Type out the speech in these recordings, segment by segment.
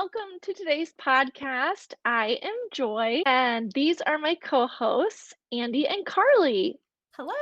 welcome to today's podcast. I am Joy, and these are my co hosts, Andy and Carly. Hello.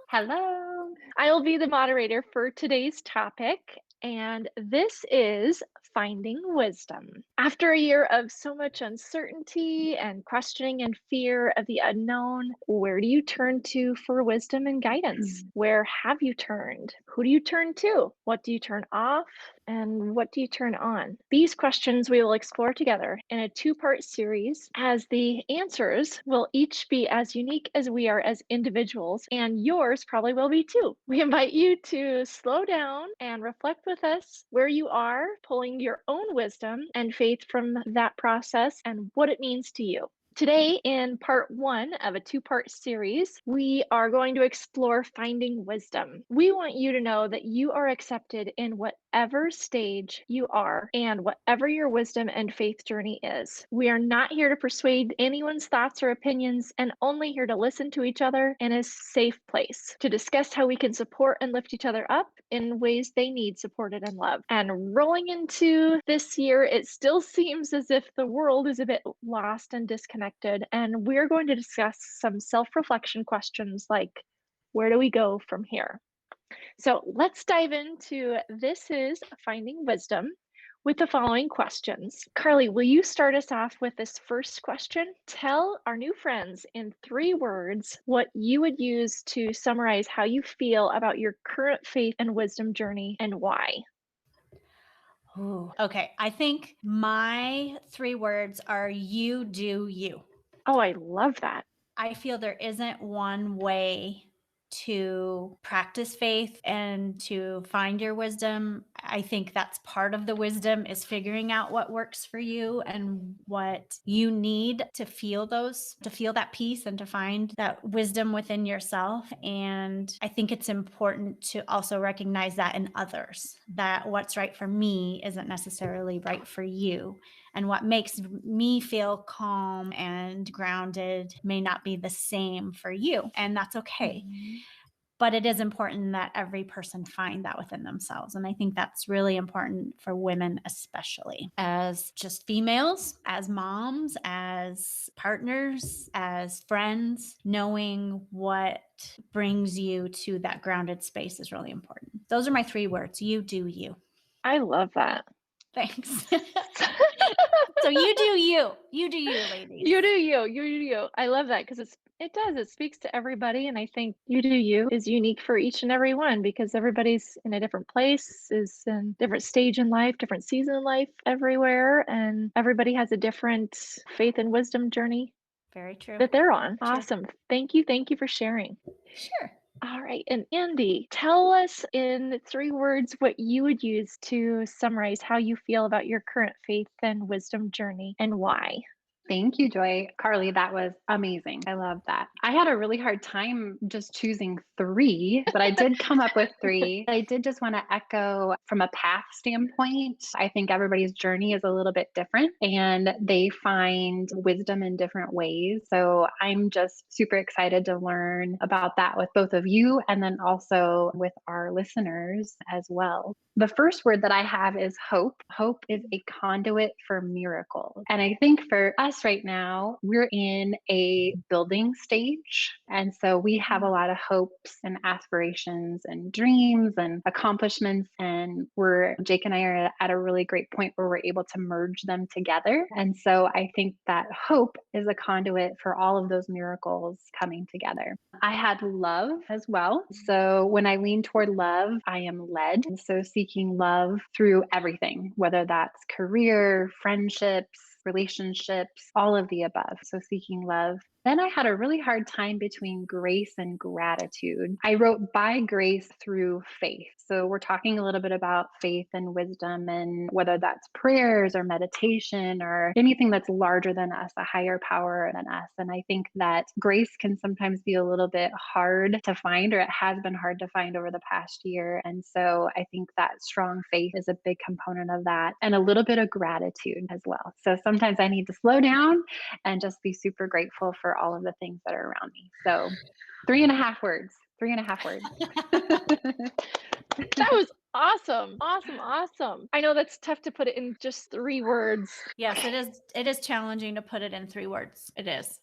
Hello. I will be the moderator for today's topic, and this is finding wisdom. After a year of so much uncertainty and questioning and fear of the unknown, where do you turn to for wisdom and guidance? Where have you turned? Who do you turn to? What do you turn off? And what do you turn on? These questions we will explore together in a two-part series, as the answers will each be as unique as we are as individuals, and yours probably will be too. We invite you to slow down and reflect with us where you are, pulling your own wisdom and faith from that process and what it means to you. Today, in part one of a two-part series, we are going to explore finding wisdom. We want you to know that you are accepted in whatever stage you are and whatever your wisdom and faith journey is. We are not here to persuade anyone's thoughts or opinions, and only here to listen to each other in a safe place, to discuss how we can support and lift each other up in ways they need supported and loved. And rolling into this year, it still seems as if the world is a bit lost and disconnected. And we're going to discuss some self-reflection questions like, where do we go from here? So let's dive into This is Finding Wisdom with the following questions. Carly, will you start us off with this first question? Tell our new friends in 3 words what you would use to summarize how you feel about your current faith and wisdom journey and why. Ooh, okay. I think my 3 words are you do you. Oh, I love that. I feel there isn't one way to practice faith and to find your wisdom. I think that's part of the wisdom is figuring out what works for you and what you need to feel that peace and to find that wisdom within yourself. And I think it's important to also recognize that in others, that what's right for me isn't necessarily right for you. And what makes me feel calm and grounded may not be the same for you. And that's okay. Mm-hmm. But it is important that every person find that within themselves. And I think that's really important for women, especially as just females, as moms, as partners, as friends. Knowing what brings you to that grounded space is really important. Those are my 3 words. You do you. I love that. Thanks. So you do you. You do you, ladies. You do you. You do you. I love that because it speaks to everybody, and I think you do you is unique for each and every one because everybody's in a different place, is in different stage in life, different season in life everywhere, and everybody has a different faith and wisdom journey Very true. that they're on. True. Awesome. Thank you for sharing. Sure. All right. And Andy, tell us in 3 words what you would use to summarize how you feel about your current faith and wisdom journey and why. Thank you, Joy. Carly, that was amazing. I love that. I had a really hard time just choosing 3, but I did come up with 3. I did just want to echo from a path standpoint. I think everybody's journey is a little bit different and they find wisdom in different ways. So I'm just super excited to learn about that with both of you and then also with our listeners as well. The first word that I have is hope. Hope is a conduit for miracles. And I think for us right now, we're in a building stage. And so we have a lot of hopes and aspirations and dreams and accomplishments. And Jake and I are at a really great point where we're able to merge them together. And so I think that hope is a conduit for all of those miracles coming together. I had love as well. So when I lean toward love, I am led. And so seeking love through everything, whether that's career, friendships, relationships, all of the above. So seeking love. Then I had a really hard time between grace and gratitude. I wrote by grace through faith. So we're talking a little bit about faith and wisdom and whether that's prayers or meditation or anything that's larger than us, a higher power than us. And I think that grace can sometimes be a little bit hard to find, or it has been hard to find over the past year. And so I think that strong faith is a big component of that, and a little bit of gratitude as well. So sometimes I need to slow down and just be super grateful for all of the things that are around me. So 3.5 words. 3.5 words. That was awesome. Awesome. Awesome. I know that's tough to put it in just 3 words. Yes, it is. It is challenging to put it in 3 words. It is.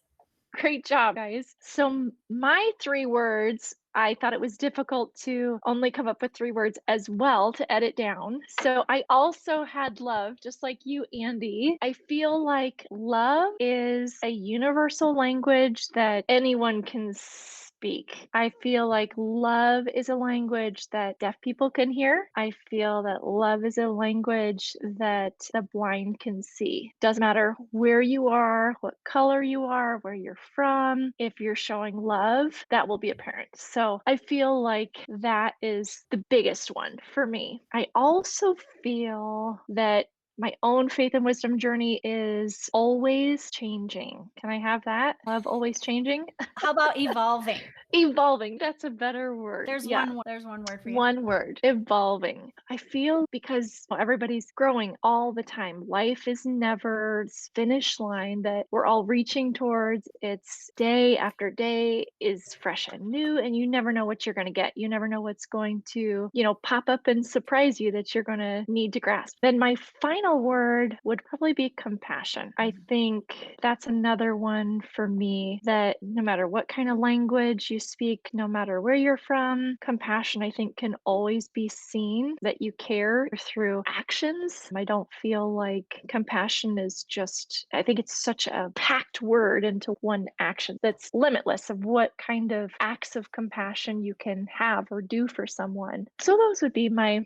Great job, guys. So, my 3 words, I thought it was difficult to only come up with 3 words as well to edit down. So, I also had love, just like you, Andy. I feel like love is a universal language that anyone can speak. I feel like love is a language that deaf people can hear. I feel that love is a language that the blind can see. Doesn't matter where you are, what color you are, where you're from, if you're showing love, that will be apparent. So I feel like that is the biggest one for me. I also feel that my own faith and wisdom journey is always changing. Can I have that? Love always changing? How about evolving? Evolving, that's a better word. There's Yeah. there's one word for you. One word, evolving. I feel because everybody's growing all the time. Life is never this finish line that we're all reaching towards. It's day after day is fresh and new, and you never know what you're going to get. You never know what's going to, pop up and surprise you that you're going to need to grasp. Then my final word would probably be compassion. I think that's another one for me that no matter what kind of language you speak, no matter where you're from, compassion, I think, can always be seen that you care through actions. I don't feel like compassion is just, I think it's such a packed word into one action that's limitless of what kind of acts of compassion you can have or do for someone. So those would be my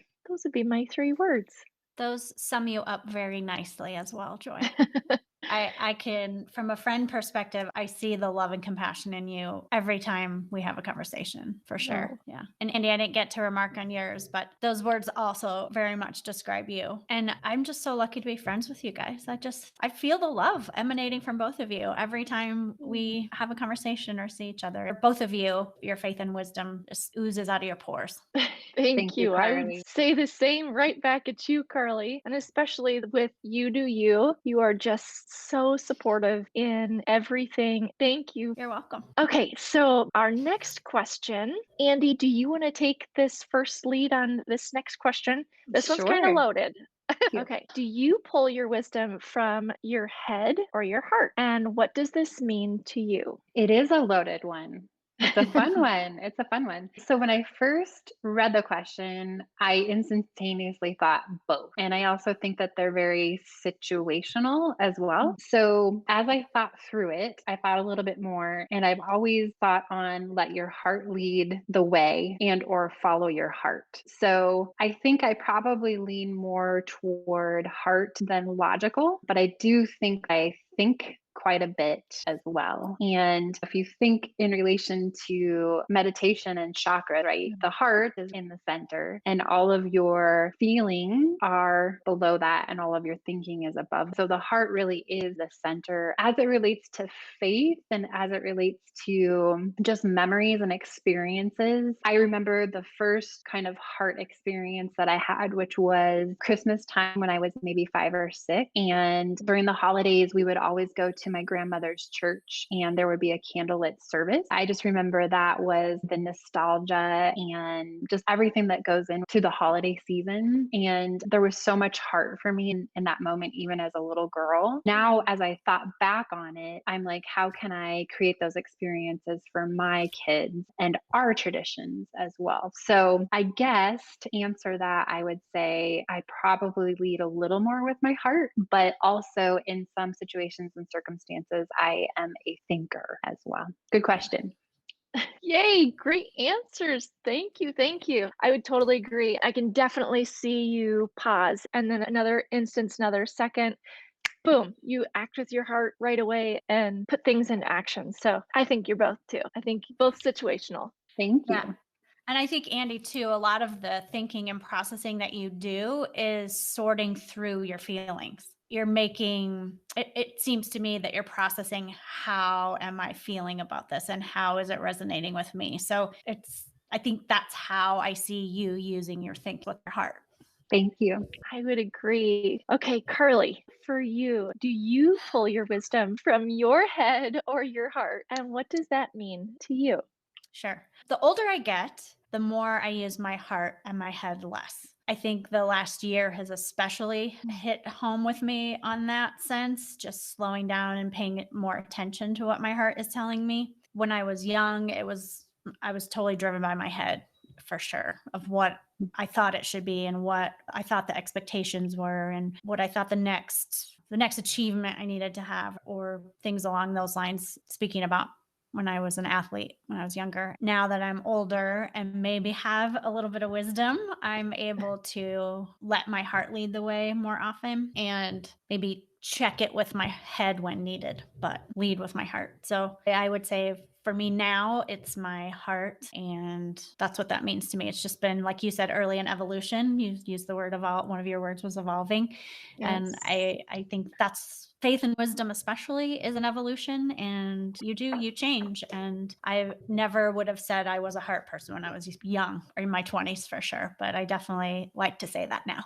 3 words. Those sum you up very nicely as well, Joy. I can, from a friend perspective, I see the love and compassion in you every time we have a conversation, for sure. Oh. Yeah. And Andy, I didn't get to remark on yours, but those words also very much describe you. And I'm just so lucky to be friends with you guys. I feel the love emanating from both of you every time we have a conversation or see each other. Both of you, your faith and wisdom just oozes out of your pores. Thank Thank you, you. I would Karli. say the same right back at you, Carly. And especially with You Do You. You are just so supportive in everything. Thank you. You're welcome. Okay, so our next question, Andy, do you want to take this first lead on this next question? This one's kind of Sure. loaded. You. Okay, do you pull your wisdom from your head or your heart? And what does this mean to you? It is a loaded one. It's a fun one. It's a fun one. So when I first read the question, I instantaneously thought both. And I also think that they're very situational as well. So as I thought through it, I thought a little bit more, and I've always thought on let your heart lead the way and or follow your heart. So I think I probably lean more toward heart than logical, but I do think I think quite a bit as well. And if you think in relation to meditation and chakra, right, the heart is in the center and all of your feelings are below that and all of your thinking is above. So the heart really is the center as it relates to faith and as it relates to just memories and experiences. I remember the first kind of heart experience that I had, which was Christmas time when I was maybe 5 or 6. And during the holidays, we would always go to my grandmother's church and there would be a candlelit service. I just remember that was the nostalgia and just everything that goes into the holiday season. And there was so much heart for me in that moment, even as a little girl. Now, as I thought back on it, I'm like, how can I create those experiences for my kids and our traditions as well? So I guess to answer that, I would say I probably lead a little more with my heart, but also in some situations and circumstances, I am a thinker as well. Good question. Yay, great answers. Thank you. Thank you. I would totally agree. I can definitely see you pause and then another instance, another second, boom, you act with your heart right away and put things into action. So I think you're both too. I think both situational. Thank you. Yeah. And I think, Andy, too, a lot of the thinking and processing that you do is sorting through your feelings. You're making it seems to me that you're processing, how am I feeling about this and how is it resonating with me? So I think that's how I see you using your think with your heart. Thank you. I would agree. Okay, Carly, for you, do you pull your wisdom from your head or your heart? And what does that mean to you? Sure. The older I get, the more I use my heart and my head less. I think the last year has especially hit home with me on that sense, just slowing down and paying more attention to what my heart is telling me. When I was young, I was totally driven by my head for sure, of what I thought it should be and what I thought the expectations were and what I thought the next achievement I needed to have, or things along those lines, speaking about when I was an athlete when I was younger. Now that I'm older and maybe have a little bit of wisdom, I'm able to let my heart lead the way more often and maybe check it with my head when needed, but lead with my heart. So I would say for me now, it's my heart. And that's what that means to me. It's just been, like you said, early in evolution. You used the word evolve. One of your words was evolving. And Yes. I think that's faith and wisdom, especially, is an evolution. And you change. And I never would have said I was a heart person when I was young, or in my 20s for sure. But I definitely like to say that now.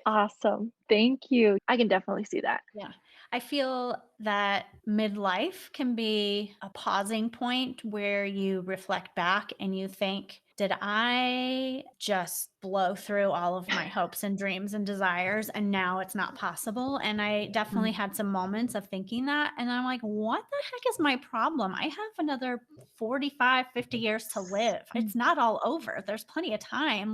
Awesome. Thank you. I can definitely see that. Yeah. I feel that midlife can be a pausing point where you reflect back and you think, did I just blow through all of my hopes and dreams and desires and now it's not possible? And I definitely had some moments of thinking that. And I'm like, what the heck is my problem? I have another 45, 50 years to live. It's not all over. There's plenty of time.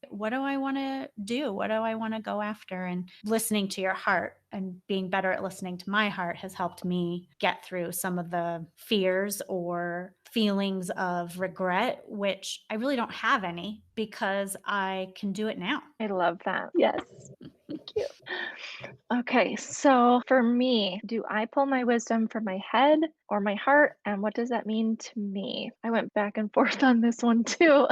What do I want to do? What do I want to go after? And listening to your heart and being better at listening to my heart has helped me get through some of the fears or feelings of regret, which I really don't have any because I can do it now. I love that. Yes. Thank you. Okay, so for me, do I pull my wisdom from my head or my heart? And what does that mean to me? I went back and forth on this one too.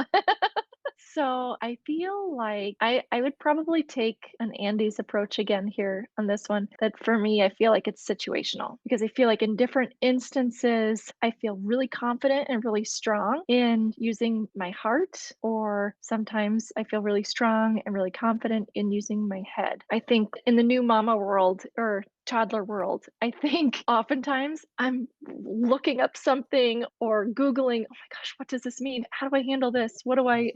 So I feel like I would probably take an Andy's approach again here on this one. That for me, I feel like it's situational because I feel like in different instances, I feel really confident and really strong in using my heart, or sometimes I feel really strong and really confident in using my head. I think in the new mama world or toddler world, I think oftentimes I'm looking up something or Googling, oh my gosh, what does this mean? How do I handle this? What do I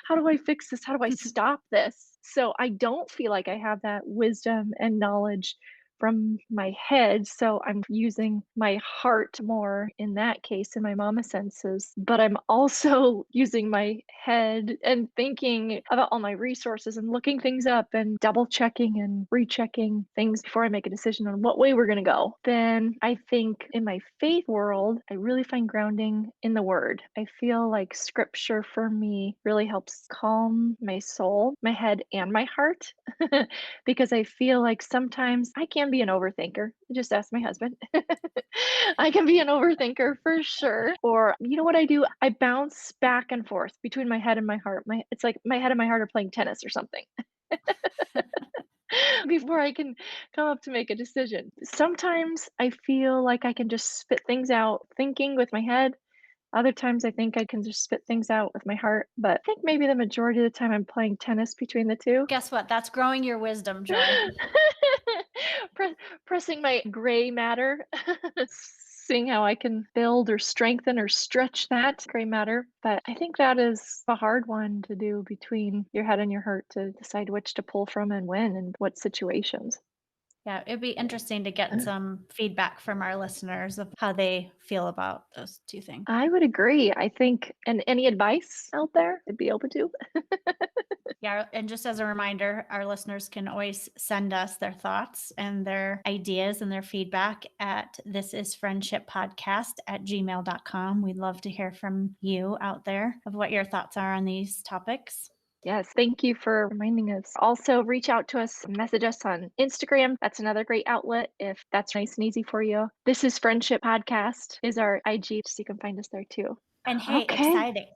how do I fix this? How do I stop this? So I don't feel like I have that wisdom and knowledge from my head. So I'm using my heart more in that case, in my mama senses. But I'm also using my head and thinking about all my resources and looking things up and double checking and rechecking things before I make a decision on what way we're going to go. Then I think in my faith world, I really find grounding in the word. I feel like scripture for me really helps calm my soul, my head, and my heart because I feel like sometimes I can be an overthinker. Just ask my husband. I can be an overthinker for sure. Or you know what I do? I bounce back and forth between my head and my heart. It's like my head and my heart are playing tennis or something before I can come up to make a decision. Sometimes I feel like I can just spit things out thinking with my head. Other times I think I can just spit things out with my heart, but I think maybe the majority of the time I'm playing tennis between the two. Guess what? That's growing your wisdom, Joy. Pre- Pressing my gray matter, seeing how I can build or strengthen or stretch that gray matter. But I think that is a hard one to do between your head and your heart, to decide which to pull from and when and what situations. Yeah, it'd be interesting to get some feedback from our listeners of how they feel about those two things. I would agree. I think, and any advice out there, I'd be open to. Yeah, and just as a reminder, our listeners can always send us their thoughts and their ideas and their feedback at thisisfriendshippodcast@gmail.com. We'd love to hear from you out there of what your thoughts are on these topics. Yes, thank you for reminding us. Also, reach out to us, message us on Instagram. That's another great outlet if that's nice and easy for you. This is Friendship Podcast is our IG, so you can find us there too. And hey, Okay. exciting.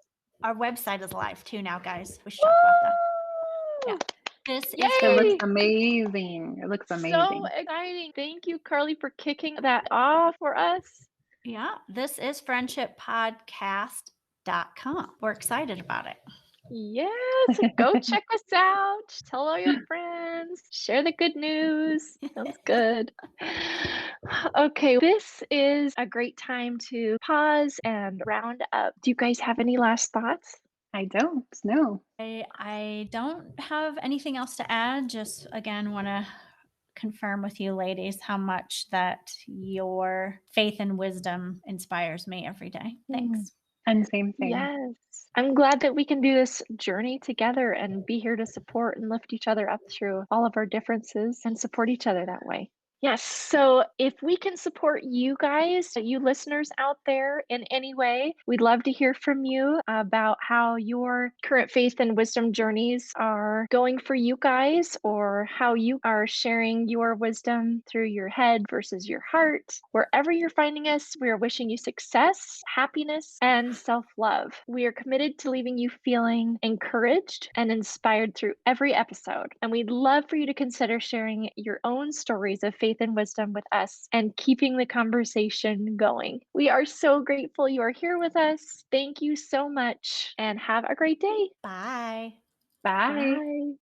Our website is live too now, guys. We should talk about that. Yeah. This is It looks Yay! amazing. It looks So amazing. exciting. Thank you, Karli, for kicking that off for us. Yeah, this is friendshippodcast.com. We're excited about it. Yes, go check us out. Tell all your friends. Share the good news. Sounds good. Okay, this is a great time to pause and round up. Do you guys have any last thoughts? I don't know. I don't have anything else to add. Just again, want to confirm with you ladies how much that your faith and wisdom inspires me every day. Mm, Thanks. And same thing. yes. I'm glad that we can do this journey together and be here to support and lift each other up through all of our differences and support each other that way. Yes. So if we can support you guys, you listeners out there in any way, we'd love to hear from you about how your current faith and wisdom journeys are going for you guys, or how you are sharing your wisdom through your head versus your heart. Wherever you're finding us, we are wishing you success, happiness, and self love. We are committed to leaving you feeling encouraged and inspired through every episode. And we'd love for you to consider sharing your own stories of faith and wisdom with us and keeping the conversation going. We are so grateful you are here with us. Thank you so much and have a great day. Bye. Bye. Bye.